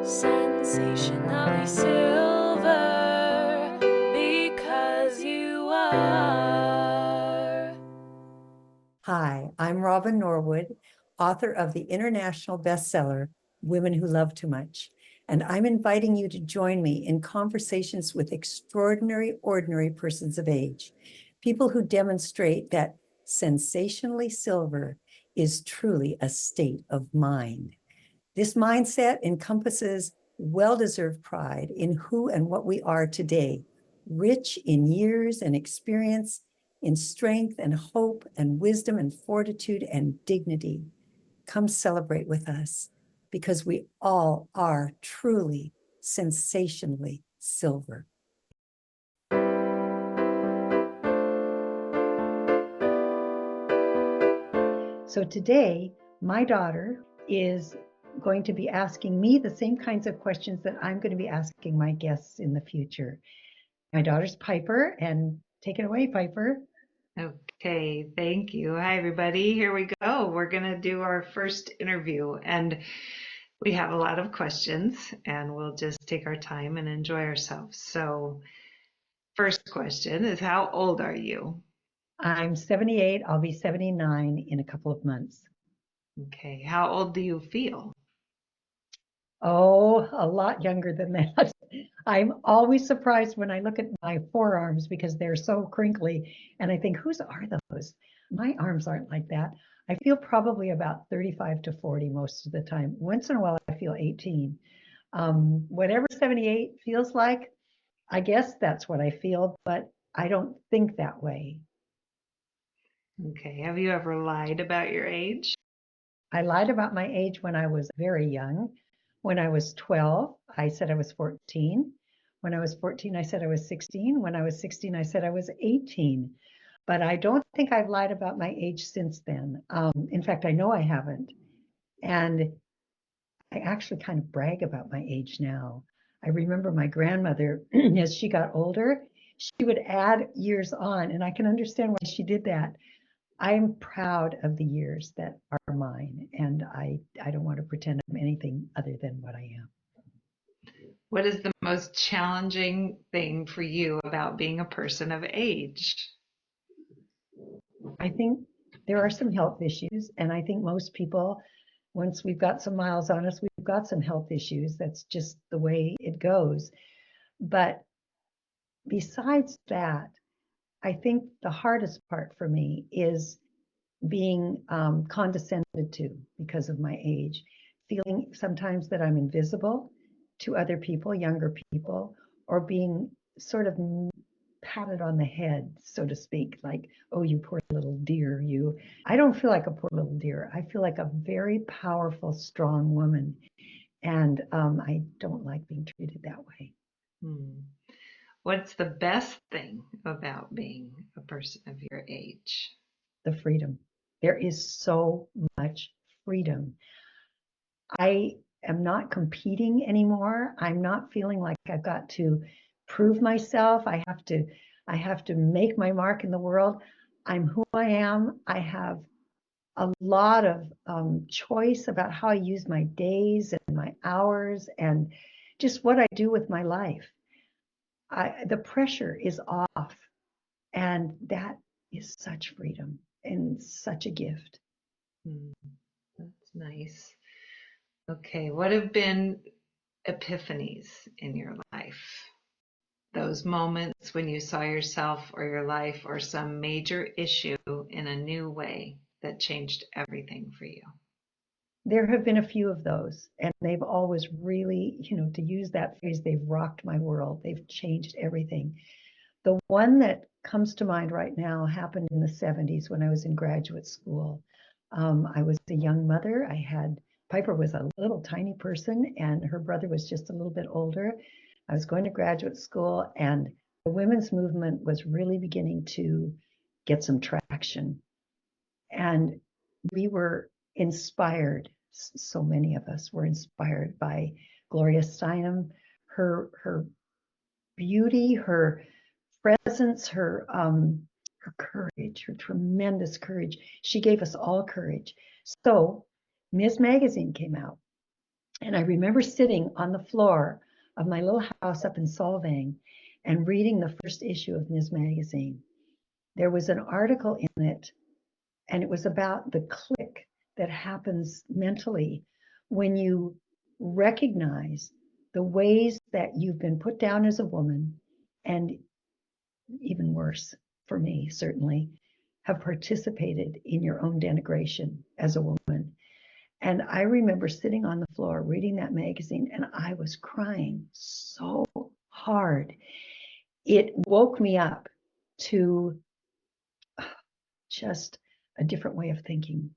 sensationally silver, because you are. Hi, I'm Robin Norwood, author of the international bestseller, Women Who Love Too Much, and I'm inviting you to join me in conversations with extraordinary, ordinary persons of age, people who demonstrate that sensationally silver is truly a state of mind. This mindset encompasses well-deserved pride in who and what we are today, rich in years and experience, in strength and hope and wisdom and fortitude and dignity. Come celebrate with us, because we all are truly sensationally silver. So today, my daughter is going to be asking me the same kinds of questions that I'm going to be asking my guests in the future. My daughter's Piper, and take it away, Piper. Okay, thank you. Hi, everybody. Here we go. We're going to do our first interview, and we have a lot of questions, and we'll just take our time and enjoy ourselves. So, first question is, how old are you? I'm 78. I'll be 79 in a couple of months. Okay, how old do you feel? Oh, a lot younger than that. I'm always surprised when I look at my forearms because they're so crinkly, and I think, whose are those? My arms aren't like that. I feel probably about 35 to 40 most of the time. Once in a while, I feel 18. Whatever 78 feels like, I guess that's what I feel, but I don't think that way. Okay, have you ever lied about your age? I lied about my age when I was very young. When I was 12, I said I was 14. When I was 14, I said I was 16. When I was 16, I said I was 18. But I don't think I've lied about my age since then. In fact, I know I haven't. And I actually kind of brag about my age now. I remember my grandmother, as she got older, she would add years on, and I can understand why she did that. I'm proud of the years that are mine, and I don't want to pretend I'm anything other than what I am. What is the most challenging thing for you about being a person of age? I think there are some health issues, and I think most people, once we've got some miles on us, we've got some health issues. That's just the way it goes. But besides that, I think the hardest part for me is being condescended to because of my age, feeling sometimes that I'm invisible to other people, younger people, or being sort of patted on the head, so to speak, like, oh, you poor little dear, you. I don't feel like a poor little dear. I feel like a very powerful, strong woman. And I don't like being treated that way. Hmm. What's the best thing about being a person of your age? The freedom. There is so much freedom. I am not competing anymore. I'm not feeling like I've got to prove myself. I have to make my mark in the world. I'm who I am. I have a lot of choice about how I use my days and my hours and just what I do with my life. The pressure is off, and that is such freedom and such a gift. Hmm, that's nice. Okay, what have been epiphanies in your life? Those moments when you saw yourself or your life or some major issue in a new way that changed everything for you. There have been a few of those, and they've always really, to use that phrase, they've rocked my world. They've changed everything. The one that comes to mind right now happened in the 70s when I was in graduate school. I was a young mother. Piper was a little tiny person, and her brother was just a little bit older. I was going to graduate school, and the women's movement was really beginning to get some traction. And we were inspired, so many of us were inspired by Gloria Steinem, her beauty, her presence, her courage, her tremendous courage. She gave us all courage. So Ms. Magazine came out, And I remember sitting on the floor of my little house up in Solvang and reading the first issue of Ms. Magazine. There was an article in it, and it was about the click that happens mentally when you recognize the ways that you've been put down as a woman, and even worse for me, certainly, have participated in your own denigration as a woman. And I remember sitting on the floor reading that magazine, and I was crying so hard. It woke me up to just a different way of thinking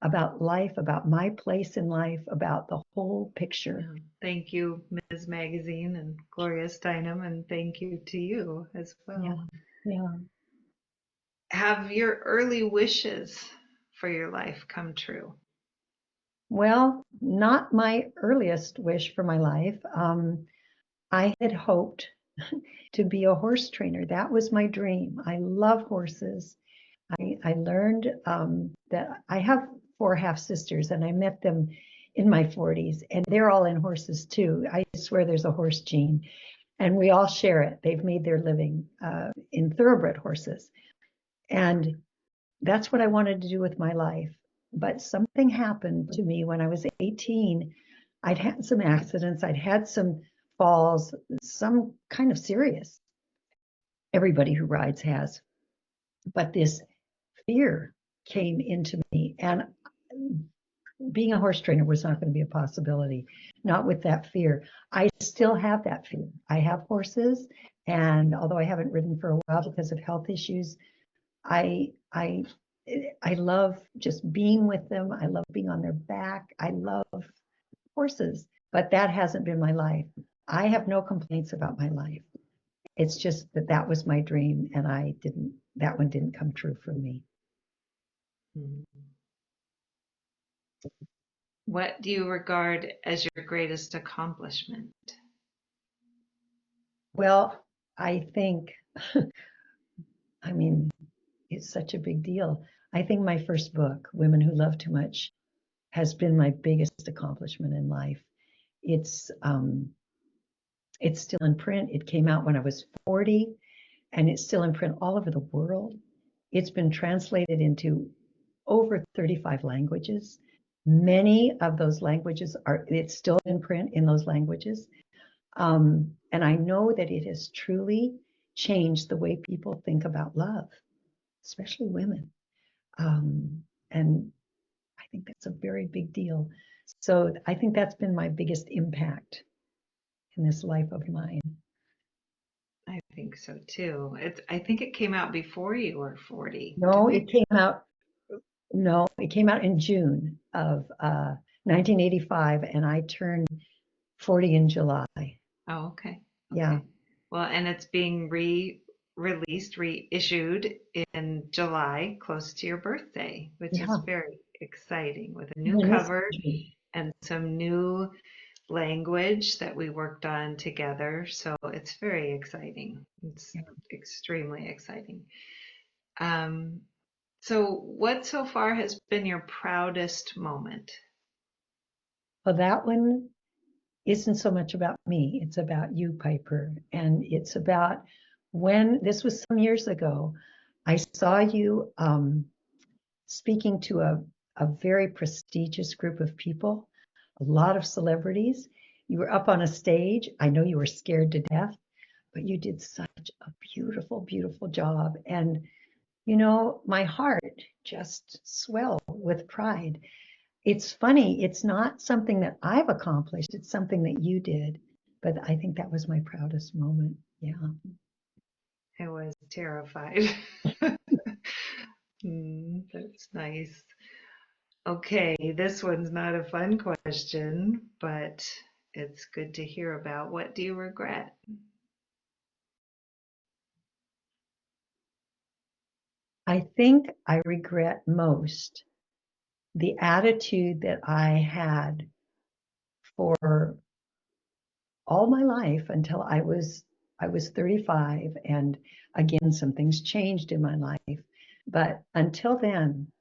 about life, about my place in life, about the whole picture. Yeah. Thank you, Ms. Magazine and Gloria Steinem, and thank you to you as well. Yeah, yeah. Have your early wishes for your life come true? Well, not my earliest wish for my life. I had hoped to be a horse trainer. That was my dream. I love horses. I learned that I have four half sisters, and I met them in my 40s, and they're all in horses too. I swear there's a horse gene, and we all share it. They've made their living in thoroughbred horses, and that's what I wanted to do with my life. But something happened to me when I was 18. I'd had some accidents, I'd had some falls, some kind of serious. Everybody who rides has. But this fear came into me, and being a horse trainer was not going to be a possibility, not with that fear. I still have that fear. I have horses, and although I haven't ridden for a while because of health issues, I I I love just being with them. I love being on their back. I love horses, but that hasn't been my life. I have no complaints about my life. It's just that that was my dream, and that one didn't come true for me. What do you regard as your greatest accomplishment? Well, I think, I mean, it's such a big deal. I think my first book, Women Who Love Too Much, has been my biggest accomplishment in life. It's it's still in print. It came out when I was 40, and it's still in print all over the world. It's been translated into over 35 languages. Many of those languages it's still in print in those languages. And I know that it has truly changed the way people think about love, especially women. And I think that's a very big deal. So I think that's been my biggest impact in this life of mine. I think so too. I think it came out before you were 40. No, it came out. No, it came out in June of 1985, and I turned 40 in July. Oh, okay. Yeah. Well, and it's being re-released, reissued in July, close to your birthday, which is Yeah. very exciting, with a new When is cover June? and some new language that we worked on together. So it's very exciting. It's Yeah. extremely exciting. So what so far has been your proudest moment? Well, that one isn't so much about me. It's about you, Piper. And it's about when this was some years ago, I saw you speaking to a very prestigious group of people, a lot of celebrities. You were up on a stage. I know you were scared to death, but you did such a beautiful, beautiful job. And, my heart just swelled with pride. It's funny, it's not something that I've accomplished, it's something that you did. But I think that was my proudest moment. Yeah. I was terrified. That's nice. Okay, this one's not a fun question, but it's good to hear about. What do you regret? I think I regret most the attitude that I had for all my life until I was 35, and again some things changed in my life. But until then,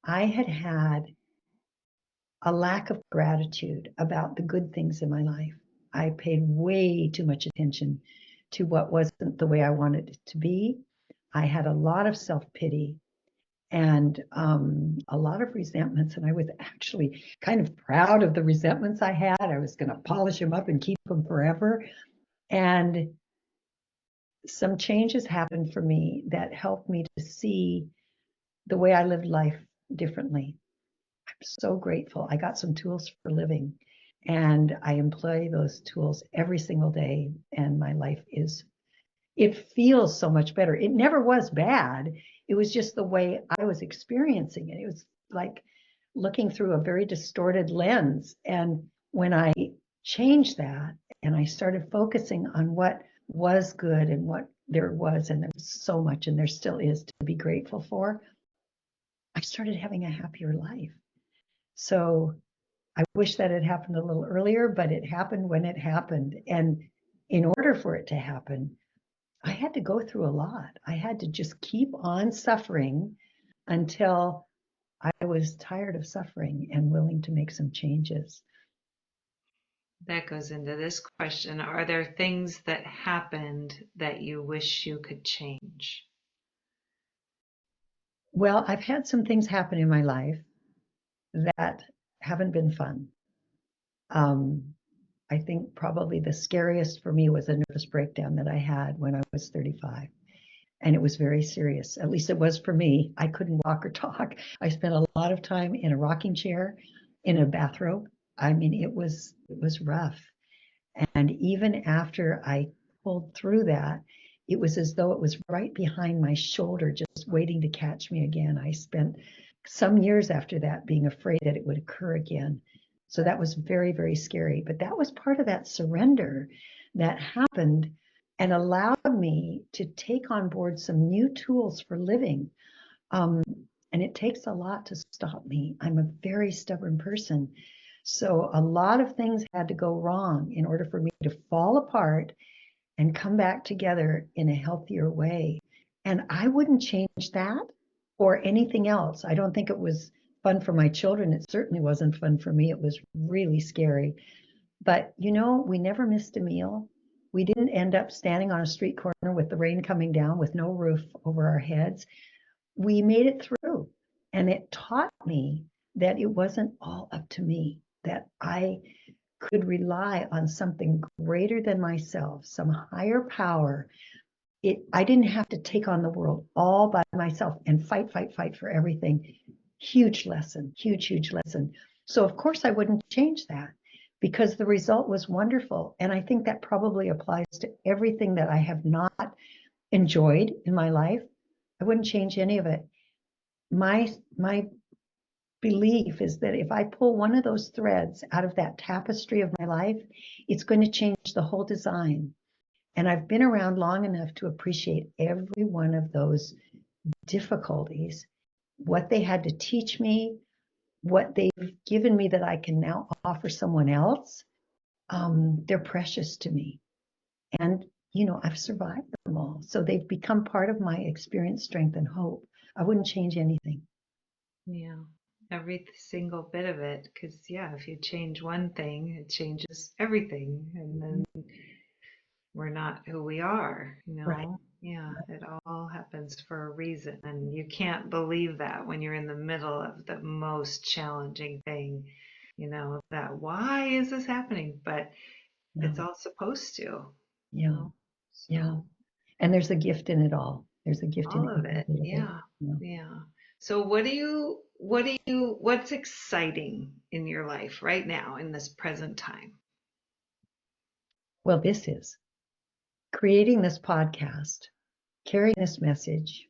I had a lack of gratitude about the good things in my life. I paid way too much attention to what wasn't the way I wanted it to be. I had a lot of self-pity and a lot of resentments. And I was actually kind of proud of the resentments I had. I was going to polish them up and keep them forever. And some changes happened for me that helped me to see the way I lived life differently. I'm so grateful. I got some tools for living and I employ those tools every single day. And my life it feels so much better. It never was bad. It was just the way I was experiencing it. It was like looking through a very distorted lens. And when I changed that and I started focusing on what was good and what there was, and there was so much, and there still is to be grateful for, I started having a happier life. So I wish that had happened a little earlier, but it happened when it happened. And in order for it to happen, I had to go through a lot. I had to just keep on suffering until I was tired of suffering and willing to make some changes. That goes into this question. Are there things that happened that you wish you could change? Well, I've had some things happen in my life that haven't been fun. I think probably the scariest for me was a nervous breakdown that I had when I was 35. And it was very serious. At least it was for me. I couldn't walk or talk. I spent a lot of time in a rocking chair, in a bathrobe. I mean, it was rough. And even after I pulled through that, it was as though it was right behind my shoulder, just waiting to catch me again. I spent some years after that being afraid that it would occur again. So that was very, very scary. But that was part of that surrender that happened and allowed me to take on board some new tools for living. Um, and it takes a lot to stop me. I'm a very stubborn person. So a lot of things had to go wrong in order for me to fall apart and come back together in a healthier way. And I wouldn't change that or anything else. I don't think it was fun for my children. It certainly wasn't fun for me. It was really scary. But we never missed a meal. We didn't end up standing on a street corner with the rain coming down with no roof over our heads. We made it through. And it taught me that it wasn't all up to me, that I could rely on something greater than myself, some higher power. I didn't have to take on the world all by myself and fight for everything. Huge lesson, huge, huge lesson. So of course I wouldn't change that because the result was wonderful. And I think that probably applies to everything that I have not enjoyed in my life. I wouldn't change any of it. My belief is that if I pull one of those threads out of that tapestry of my life, it's going to change the whole design. And I've been around long enough to appreciate every one of those difficulties, what they had to teach me, what they've given me that I can now offer someone else. They're precious to me. And, I've survived them all. So they've become part of my experience, strength, and hope. I wouldn't change anything. Yeah, every single bit of it. Because, yeah, if you change one thing, it changes everything. And then we're not who we are, Right. Yeah, it all happens for a reason. And you can't believe that when you're in the middle of the most challenging thing, that why is this happening? But it's No. all supposed to, Yeah. Yeah. so And there's a gift in it all. There's a gift in all of every it. bit of it. Yeah. Yeah. Yeah. So what's exciting in your life right now in this present time? Well, this is creating this podcast, carrying this message.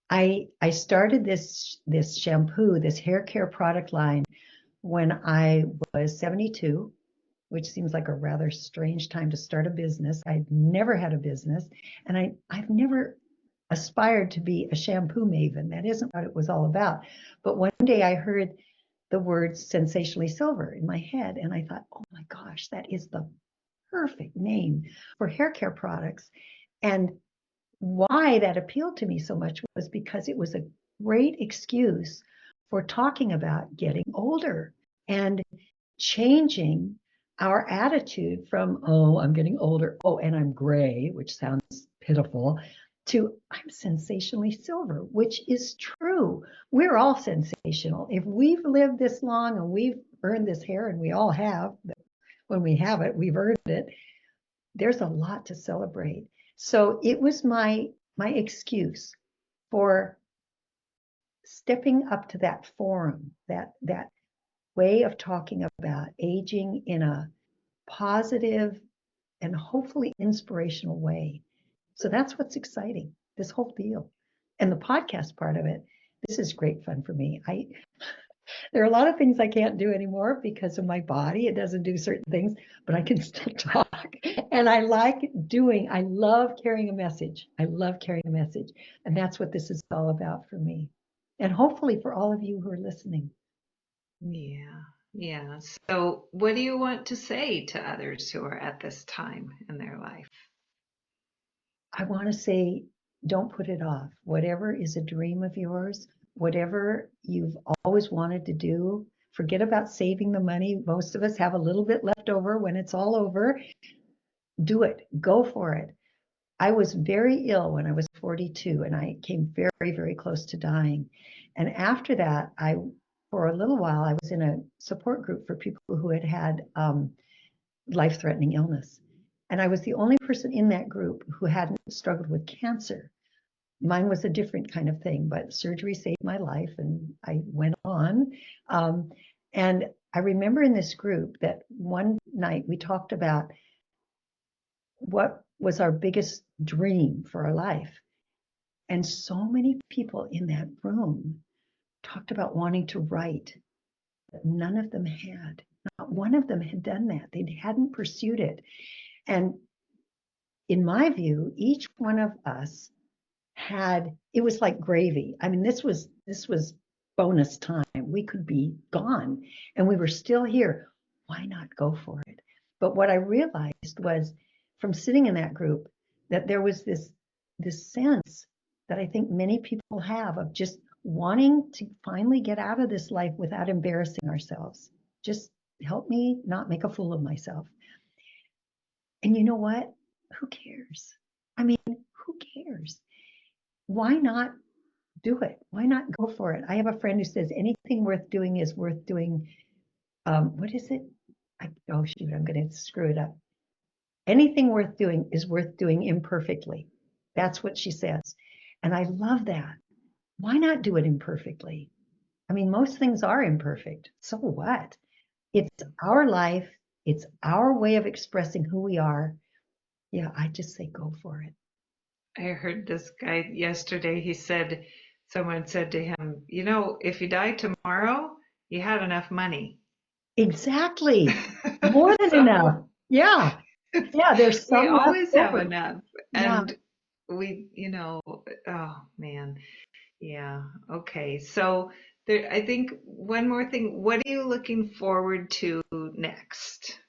I started this shampoo, this hair care product line when I was 72, which seems like a rather strange time to start a business. I'd never had a business, and I've never aspired to be a shampoo maven. That isn't what it was all about. But one day I heard the words sensationally silver in my head, and I thought, oh my gosh, that is the perfect name for hair care products. And why that appealed to me so much was because it was a great excuse for talking about getting older. and changing our attitude from, oh, I'm getting older, oh, and I'm gray, which sounds pitiful, to I'm sensationally silver, which is true. We're all sensational. If we've lived this long and we've earned this hair, and we all have, when we have it, we've earned it, there's a lot to celebrate. So it was my excuse for stepping up to that forum, that way of talking about aging in a positive and hopefully inspirational way. So that's what's exciting, this whole deal. And the podcast part of it, this is great fun for me. There are a lot of things I can't do anymore because of my body. It doesn't do certain things, but I can still talk. And I love carrying a message. I love carrying a message. And that's what this is all about for me. And hopefully for all of you who are listening. Yeah. Yeah. So, what do you want to say to others who are at this time in their life? I want to say, don't put it off. Whatever is a dream of yours, whatever you've always wanted to do, forget about saving the money. Most of us have a little bit left over when it's all over. Do it. Go for it. I was very ill when I was 42 and I came very, very close to dying. And after that, for a little while, I was in a support group for people who had had life-threatening illness. And I was the only person in that group who hadn't struggled with cancer. Mine was a different kind of thing, but surgery saved my life and I went on. And I remember in this group that one night we talked about what was our biggest dream for our life. And so many people in that room talked about wanting to write, but none of them had. Not one of them had done that. They hadn't pursued it. And in my view, each one of us it was like gravy. I mean, this was bonus time. We could be gone and we were still here. Why not go for it? But what I realized was from sitting in that group that there was this sense that I think many people have of just wanting to finally get out of this life without embarrassing ourselves. Just help me not make a fool of myself. And you know what? Who cares? I mean, who cares? Why not do it? Why not go for it? I have a friend who says anything worth doing is worth doing. What is it? Oh, shoot, I'm going to screw it up. Anything worth doing is worth doing imperfectly. That's what she says. And I love that. Why not do it imperfectly? I mean, most things are imperfect. So what? It's our life. It's our way of expressing who we are. Yeah, I just say go for it. I heard this guy yesterday. Someone said to him, if you die tomorrow, you had enough money. Exactly. More than So enough. Yeah. Yeah, there's we some left always have over. enough. Yeah. And oh man. Yeah. Okay. So I think one more thing. What are you looking forward to next?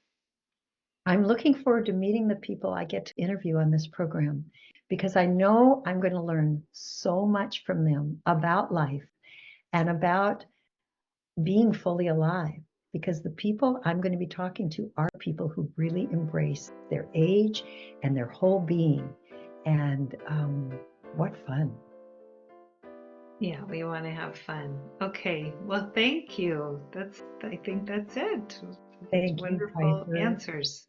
I'm looking forward to meeting the people I get to interview on this program because I know I'm going to learn so much from them about life and about being fully alive. Because the people I'm going to be talking to are people who really embrace their age and their whole being. And what fun. Yeah, we want to have fun. Okay. Well, thank you. I think that's it. Thank you, Wonderful Piper. answers.